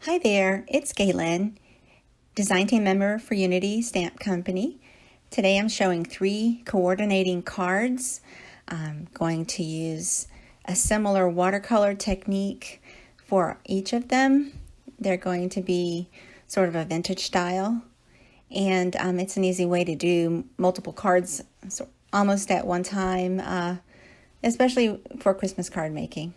Hi there, it's Galen, Design Team Member for Unity Stamp Company. Today I'm showing 3 coordinating cards. I'm going to use a similar watercolor technique for each of them. They're going to be sort of a vintage style, and it's an easy way to do multiple cards almost at one time, especially for Christmas card making.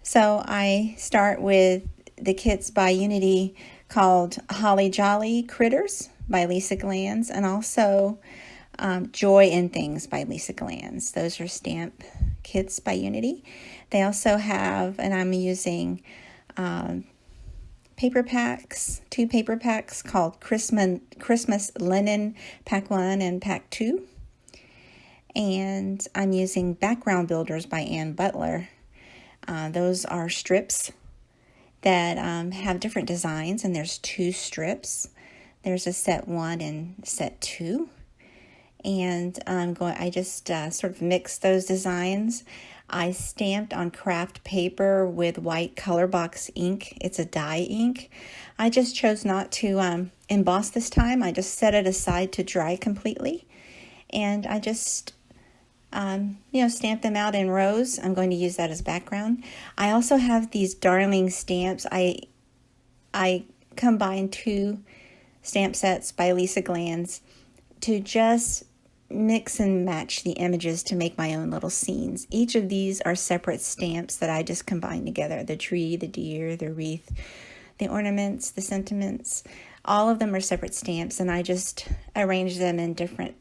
So I start with the kits by Unity called Holly Jolly Critters by Lisa Glanz, and also Joy in Things by Lisa Glanz. Those are stamp kits by Unity. They also have, and I'm using paper packs, 2 paper packs called Christmas Linen Pack 1 and Pack 2. And I'm using Background Builders by Ann Butler. Those are strips that have different designs, and there's 2 strips. There's a set 1 and set 2, and I just sort of mixed those designs. I stamped on craft paper with white color box ink. It's a dye ink. I just chose not to emboss this time. I just set it aside to dry completely, and I just stamp them out in rows. I'm going to use that as background. I also have these darling stamps. I combined 2 stamp sets by Lisa Glanz to just mix and match the images to make my own little scenes. Each of these are separate stamps that I just combined together. The tree, the deer, the wreath, the ornaments, the sentiments. All of them are separate stamps, and I just arranged them in different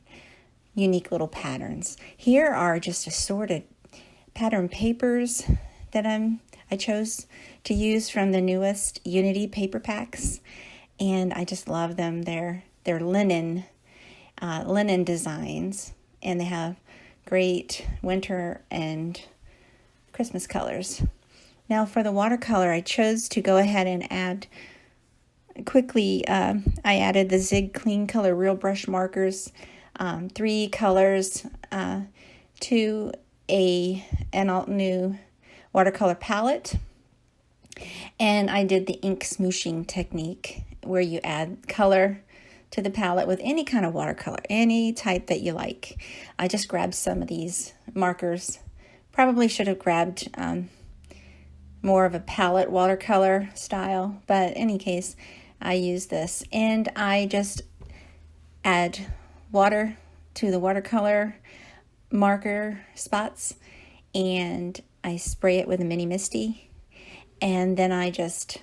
unique little patterns. Here are just assorted pattern papers that I chose to use from the newest Unity paper packs, and I just love them. They're linen designs, and they have great winter and Christmas colors. Now for the watercolor, I chose to go ahead and add quickly. I added the Zig Clean Color Real Brush markers. 3 colors to an all-new watercolor palette, and I did the ink smooshing technique where you add color to the palette with any kind of watercolor, any type that you like. I just grabbed some of these markers. Probably should have grabbed more of a palette watercolor style, but in any case, I use this, and I just add water to the watercolor marker spots, and I spray it with a mini misty, and then I just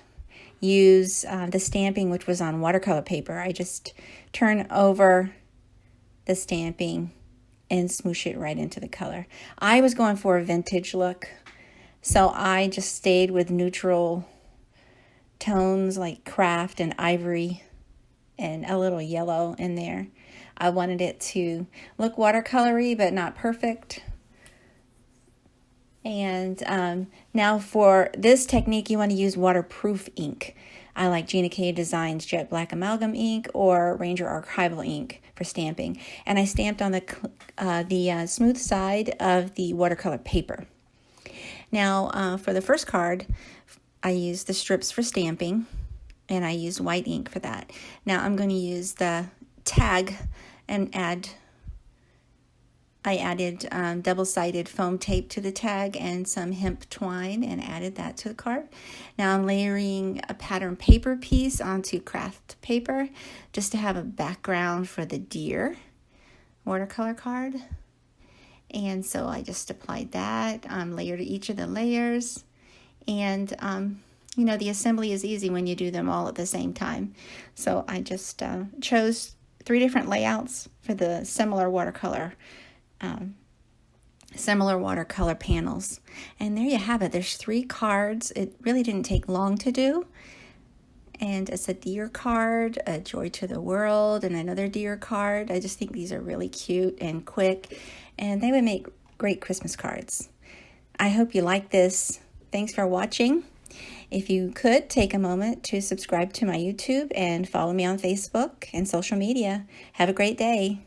use the stamping, which was on watercolor paper. I just turn over the stamping and smoosh it right into the color. I was going for a vintage look, so I just stayed with neutral tones like craft and ivory and a little yellow in there. I wanted it to look watercolory, but not perfect. And now for this technique, you want to use waterproof ink. I like Gina K Designs Jet Black Amalgam ink or Ranger Archival ink for stamping. And I stamped on the smooth side of the watercolor paper. Now for the first card, I used the strips for stamping, and I used white ink for that. Now I'm going to use the tag and I added double-sided foam tape to the tag and some hemp twine and added that to the card. Now I'm layering a pattern paper piece onto craft paper just to have a background for the deer watercolor card. And so I just applied that, layered each of the layers, and the assembly is easy when you do them all at the same time. So I just chose 3 different layouts for the similar watercolor panels. And there you have it. There's 3 cards. It really didn't take long to do. And it's a deer card, a Joy to the World, and another deer card. I just think these are really cute and quick, and they would make great Christmas cards. I hope you like this. Thanks for watching. If you could take a moment to subscribe to my YouTube and follow me on Facebook and social media. Have a great day.